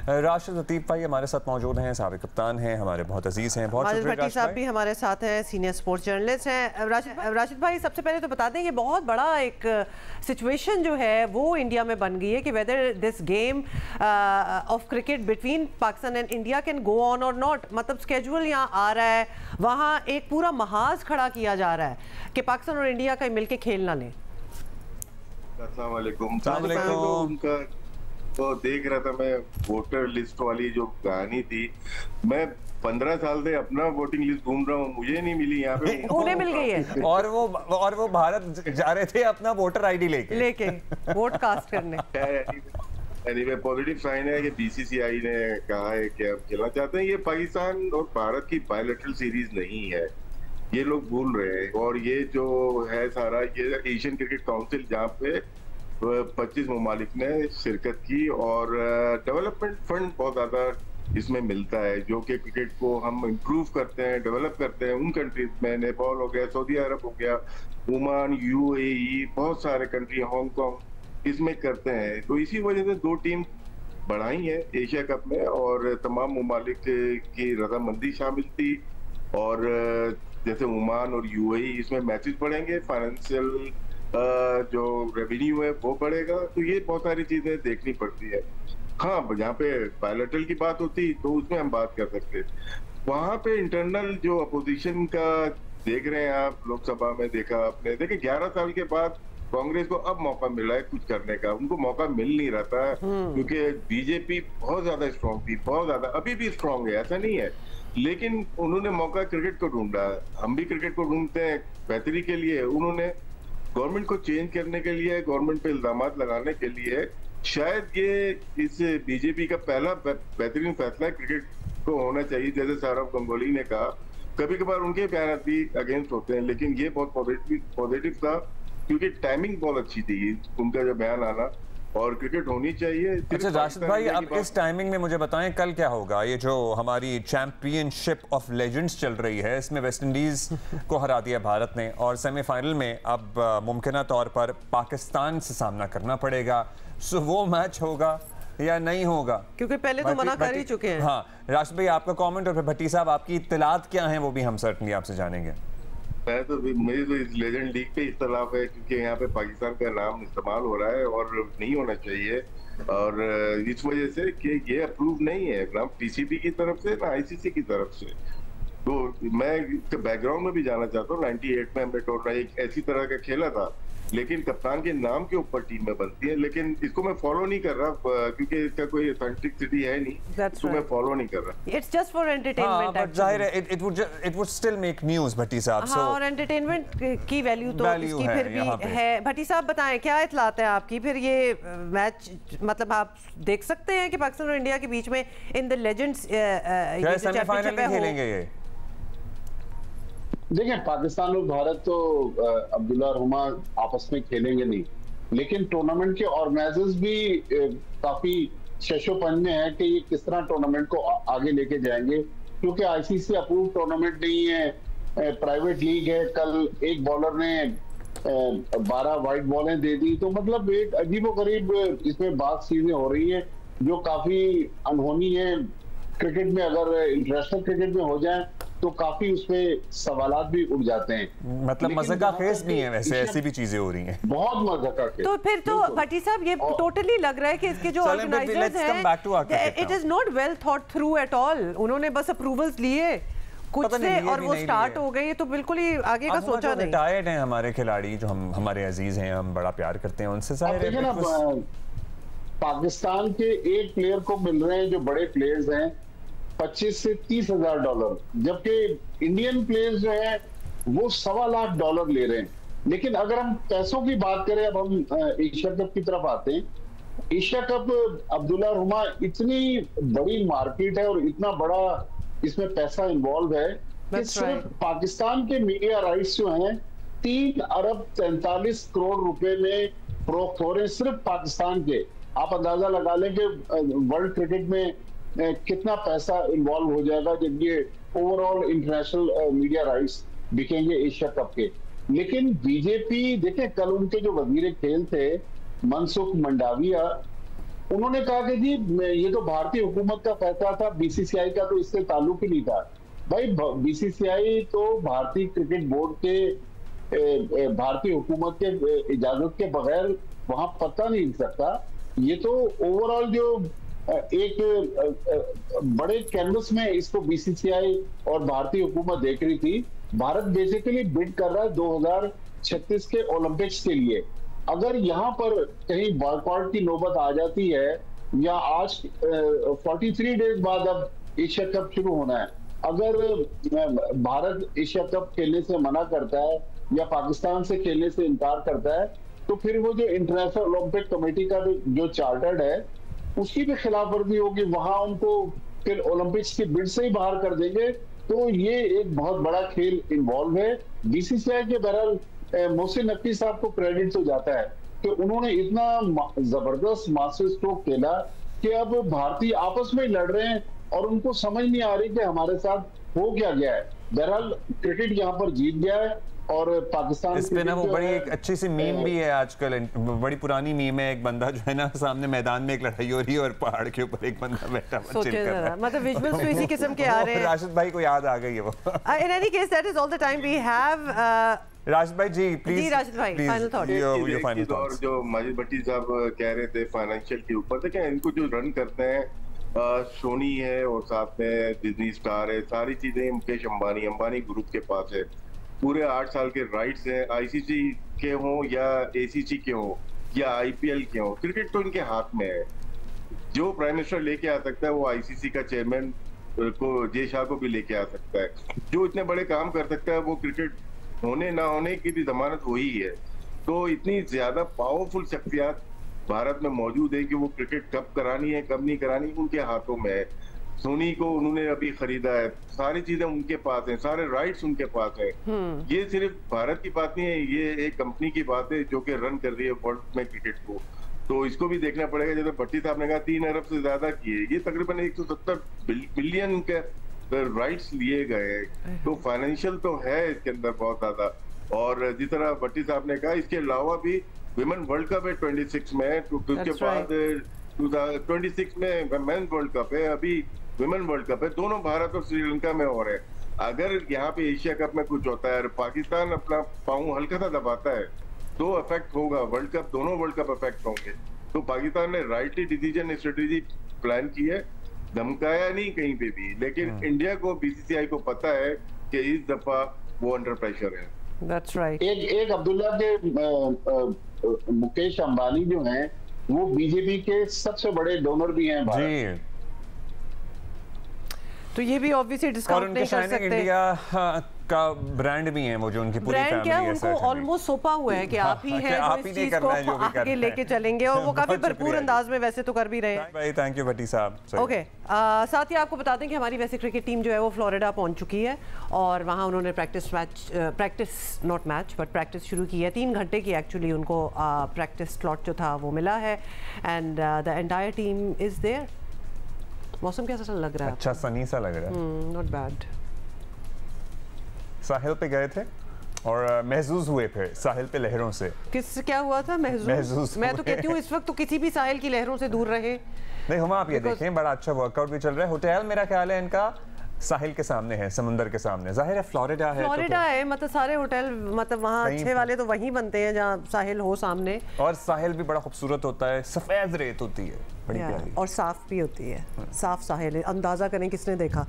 राशिद लतीफ़ भाई हमारे साथ मौजूद हैं, साबिक़ कप्तान हैं, हमारे बहुत अजीज़ हैं। बहुत शुक्रिया। भट्टी साहब भी हमारे साथ हैं, सीनियर स्पोर्ट्स जर्नलिस्ट हैं। राशिद भाई, सबसे पहले तो बता दें ये बहुत बड़ा एक सिचुएशन जो है वो इंडिया में बन गई है कि whether this game of cricket between Pakistan and India can go on और नॉट। मतलब स्केड्यूल यहाँ आ रहा है, वहाँ एक पूरा महाज खड़ा किया जा रहा है कि पाकिस्तान और इंडिया का मिलकर खेल ना लें। अस्सलाम वालेकुम। उनका तो देख रहा था मैं, वोटर लिस्ट वाली जो कहानी थी, मैं 15 साल से अपना वोटिंग लिस्ट ढूंढ रहा हूँ, मुझे नहीं मिली यहाँ पे। उन्हें मिल गई है और वो भारत जा रहे थे अपना वोटर आईडी लेके वोट कास्ट करने। एनीवे पॉजिटिव साइन है कि बीसीसीआई ने कहा है कि अब खेलना चाहते हैं। ये पाकिस्तान और भारत की बायलैटरल सीरीज नहीं है, ये लोग भूल रहे हैं। और ये जो है सारा ये एशियन क्रिकेट काउंसिल जहाँ पे 25 ममालिक ने शिरकत की और डेवलपमेंट फंड बहुत ज्यादा इसमें मिलता है, जो कि क्रिकेट को हम इम्प्रूव करते हैं, डेवलप करते हैं उन कंट्रीज में। नेपाल हो गया, सऊदी अरब हो गया, ओमान, यूएई, बहुत सारे कंट्री, हांगकांग इसमें करते हैं। तो इसी वजह से 2 टीम बढ़ाई है एशिया कप में और तमाम ममालिक की रजामंदी शामिल थी। और जैसे ओमान और यूएई इसमें मैचेस बढ़ेंगे, फाइनेंशियल जो रेवेन्यू है वो बढ़ेगा। तो ये बहुत सारी चीजें देखनी पड़ती है। हाँ, जहाँ पे बायलैटरल की बात होती तो उसमें हम बात कर सकते। वहां पे इंटरनल जो अपोजिशन का देख रहे हैं आप, लोकसभा में देखा आपने, देखिए 11 साल के बाद कांग्रेस को अब मौका मिला है कुछ करने का। उनको मौका मिल नहीं रहा था क्योंकि बीजेपी बहुत ज्यादा स्ट्रांग थी, बहुत ज्यादा, अभी भी स्ट्रांग है, ऐसा नहीं है। लेकिन उन्होंने मौका क्रिकेट को ढूंढा, हम भी क्रिकेट को ढूंढते हैं बेहतरी के लिए। उन्होंने गवर्नमेंट को चेंज करने के लिए, गवर्नमेंट पे इल्जामात लगाने के लिए, शायद ये इस बीजेपी का पहला बेहतरीन फैसला क्रिकेट को होना चाहिए। जैसे सौरव गंगोली ने कहा, कभी कभार उनके बयान भी अगेंस्ट होते हैं, लेकिन ये बहुत पॉजिटिव था क्योंकि टाइमिंग बहुत अच्छी थी उनका जो बयान आना, और क्रिकेट होनी चाहिए। अच्छा राशिद भाई, अब इस टाइमिंग में मुझे बताएं कल क्या होगा? ये जो हमारी चैंपियनशिप ऑफ लेजेंड्स चल रही है, इसमें वेस्ट इंडीज को हरा दिया भारत ने और सेमीफाइनल में अब मुमकिन तौर पर पाकिस्तान से सामना करना पड़ेगा। सो वो मैच होगा या नहीं होगा? क्योंकि पहले तो मना कर ही चुके हैं। हाँ राशिद भाई, आपका कॉमेंट और फिर भट्टी साहब आपकी इत्तलात क्या है वो भी हम सर्टनली आपसे जानेंगे। मैं तो मेरी तो इस लेजेंड लीग पे इख्तलाफ है क्योंकि यहाँ पे पाकिस्तान का नाम इस्तेमाल हो रहा है और नहीं होना चाहिए। और इस वजह से कि ये अप्रूव नहीं है ना पीसीबी की तरफ से ना आईसीसी की तरफ से। तो मैं बैकग्राउंड में भी जाना चाहता हूँ। 98 में हमने टूर्नामेंट एक ऐसी तरह का खेला था, लेकिन कप्तान के नाम के ऊपर टीम में बनती है। लेकिन इसको मैं फॉलो नहीं कर रहा क्योंकि इसका कोई ऑथेंटिसिटी है नहीं, इसको मैं फॉलो नहीं कर रहा। It's just for entertainment. But जाहिर है it would still make news Bhatti साहब। हाँ, और एंटरटेनमेंट की वैल्यू तो इसकी फिर भी है। भट्टी साहब बताएं क्या इत्तलात है आपकी? फिर ये मैच मतलब आप देख सकते हैं कि पाकिस्तान और इंडिया के बीच में इन द लेजेंड्स सेमीफाइनल में खेलेंगे ये? देखिए, पाकिस्तान और भारत तो अब्दुल्ला और हुमा आपस में खेलेंगे नहीं, लेकिन टूर्नामेंट के ऑर्गेनाइजर्स भी काफी शशोपंज में है कि ये किस तरह टूर्नामेंट को आगे लेके जाएंगे, क्योंकि आईसीसी अप्रूव टूर्नामेंट नहीं है, प्राइवेट लीग है। कल एक बॉलर ने 12 वाइट बॉलें दे दी, तो मतलब एक अजीबोगरीब इसमें बात चीजें हो रही है जो काफी अनहोनी है। क्रिकेट में अगर इंटरनेशनल क्रिकेट में हो जाए तो काफी उसमें सवालात भी उठ जाते हैं। मतलब मजे का खेस नहीं है, वैसे ऐसी भी चीजें हो रही हैं, बहुत मजे का खेस। तो फिर तो भट्टी साहब ये टोटली लग रहा है कि इसके जो ऑर्गेनाइजर्स हैं it is not well thought through at all. उन्होंने बस अप्रूवल्स लिए कुछ से और वो स्टार्ट हो गई, तो बिल्कुल ही आगे का सोचा नहीं। रिटायर्ड हैं हमारे खिलाड़ी जो हमारे अजीज हैं, हम बड़ा प्यार करते हैं उनसे। जाहिर है पाकिस्तान के एक प्लेयर को मिल रहे हैं जो बड़े प्लेयर्स हैं 25 से 30 हजार डॉलर, जबकि इंडियन प्लेयर्स जो है वो $1.25 ले रहे हैं। लेकिन अगर हम पैसों की बात करें, अब हम एशिया कप की तरफ आते हैं। एशिया कप अब्दुल्ला रुमा इतनी बड़ी मार्केट है और इतना बड़ा इसमें पैसा इन्वॉल्व है कि सिर्फ पाकिस्तान के मीडिया राइट्स जो हैं 3 अरब 43 करोड़ रुपए में फरोख्त हो रहे हैं सिर्फ पाकिस्तान के। आप अंदाजा लगा लें कि वर्ल्ड क्रिकेट में कितना पैसा इन्वॉल्व हो जाएगा जब ये ओवरऑल इंटरनेशनल मीडिया राइट्स बिकेंगे एशिया कप के। लेकिन बीजेपी देखें, कल उनके जो वजीर खेल थे मनसुख मंडाविया, उन्होंने कहा कि जी ये तो भारतीय हुकूमत का फैसला था, बीसीसीआई का तो इससे ताल्लुक ही नहीं था। भाई बीसीसीआई तो भारतीय क्रिकेट बोर्ड के भारतीय हुकूमत के इजाजत के बगैर वहां पता नहीं हिल सकता। ये तो ओवरऑल जो एक बड़े कैनवस में इसको बीसीसीआई और भारतीय हुकूमत देख रही थी। भारत बेसिकली बिड कर रहा है 2036 के ओलंपिक्स के लिए। अगर यहाँ पर कहीं बॉयकॉट की नौबत आ जाती है, या आज 43 डेज बाद अब एशिया कप शुरू होना है, अगर भारत एशिया कप खेलने से मना करता है या पाकिस्तान से खेलने से इनकार करता है, तो फिर वो जो इंटरनेशनल ओलंपिक कमेटी का जो चार्टर्ड है उसकी भी खिलाफ वर्जी होगी, वहां उनको फिर ओलंपिक्स की बिड से ही बाहर कर देंगे। तो ये एक बहुत बड़ा खेल इन्वॉल्व है। बीसीसीआई के बहरहाल मोहसिन नकवी साहब को क्रेडिट तो जाता है कि उन्होंने इतना जबरदस्त मास्टर स्ट्रोक खेला कि अब भारतीय आपस में लड़ रहे हैं और उनको समझ नहीं आ रही कि हमारे साथ हो क्या गया है। बहरहाल क्रिकेट यहाँ पर जीत गया है और पाकिस्तान इस पे ना वो बड़ी एक अच्छी सी मीम भी है आजकल, बड़ी पुरानी मीम है। एक बंदा जो है ना सामने मैदान में एक लड़ाई हो रही है और पहाड़ के ऊपर एक बंदा बैठा हुआ चिल कर रहा है। मतलब विजुअल्स तो इसी किस्म के आ रहे हैं। राशिद भाई को याद आ गई है वो। In any case, that is all the time we have. Rashid भाई जी प्लीज। जी राशिद भाई, final thought. Your final thoughts. जो माजिद भट्टी साहब कह रहे थे फाइनेंशियल के ऊपर, देखें इनको जो रन करते हैं सोनी है और साथ में डिज्नी स्टार है, सारी चीजें मुकेश अंबानी ग्रुप के पास है। पूरे 8 साल के राइट्स हैं, आईसीसी के हों या एसीसी के हों या आईपीएल के हों, क्रिकेट तो इनके हाथ में है। जो प्राइम मिनिस्टर लेके आ सकता है वो आईसीसी का चेयरमैन को, जय शाह को भी लेके आ सकता है। जो इतने बड़े काम कर सकता है वो क्रिकेट होने ना होने की भी जमानत वही है। तो इतनी ज्यादा पावरफुल शख्सियत भारत में मौजूद है कि वो क्रिकेट कब करानी है कब नहीं करानी उनके हाथों में है। सोनी को उन्होंने अभी खरीदा है, सारी चीजें उनके पास हैं, सारे राइट्स उनके पास हैं। ये सिर्फ भारत की बात नहीं है, ये एक कंपनी की बात है जो कि रन कर रही है वर्ल्ड में क्रिकेट को। तो इसको भी देखना पड़ेगा। जैसे भट्टी साहब ने कहा 3 अरब से ज्यादा किए, ये तकरीबन 170 बिलियन के राइट्स लिए गए हैं। तो फाइनेंशियल तो है इसके अंदर बहुत ज्यादा। और जिस तरह भट्टी साहब ने कहा इसके अलावा भी विमेन वर्ल्ड कप है 26 में, तो उसके बाद 26 में मेन वर्ल्ड कप है, अभी विमेन वर्ल्ड कप है। दोनों भारत और श्रीलंका में हो रहे हैं। अगर यहाँ पे एशिया कप में कुछ होता है, पाकिस्तान अपना पाँव हल्का सा दबाता है तो अफेक्ट होगा वर्ल्ड कप, दोनों वर्ल्ड कप अफेक्ट होंगे। तो पाकिस्तान ने राइटली डिसीजन स्ट्रेटेजी प्लान की है, धमकाया नहीं कहीं पे भी। लेकिन इंडिया को बीसीसीआई को पता है कि इस दफा वो अंडर प्रेशर है। That's right. एक अब्दुल्ला के मुकेश अंबानी जो हैं वो बीजेपी के सबसे बड़े डोनर भी हैं भारत। तो ये भी ऑब्वियसली डिस्काउंट नहीं कर सकते। इंडिया का ब्रांड भी है वो, जो उनकी पूरी फैमिली है। उनको ऑलमोस्ट सौंपा हुआ है कि आप ही हैं जो इस चीज को आगे लेके चलेंगे, और वो काफी भरपूर अंदाज में वैसे तो कर भी रहे हैं। थैंक यू भट्टी साहब। ओके, साथ ही आपको बता दें कि हमारी वैसे क्रिकेट टीम जो है वो फ्लोरिडा पहुंच चुकी है और वहां उन्होंने प्रैक्टिस शुरू की है। 3 घंटे की एक्चुअली उनको प्रैक्टिस स्लॉट जो था वो मिला है and the entire team is there. मौसम कैसा लग रहा है? अच्छा सनी सा लग रहा है। Not bad. साहिल पे गए थे और महसूस हुए फिर साहिल पे लहरों से। क्या हुआ था? महसूस। मैं तो कहती हूँ इस वक्त तो किसी भी साहिल की लहरों से दूर रहे। नहीं हम आप ये देखें, बड़ा अच्छा वर्कआउट भी चल रहा है। होटल मेरा ख्याल है इनका साहिल के सामने है, समुंदर के सामने। जाहिर है फ्लोरिडा है, है मतलब सारे होटल मतलब वहाँ अच्छे वाले तो वहीं बनते हैं जहाँ साहिल हो सामने। और साहिल भी बड़ा खूबसूरत होता है, सफेद रेत होती है, बड़ी प्यारी और साफ भी होती है। साफ साहिल, अंदाजा करें किसने देखा।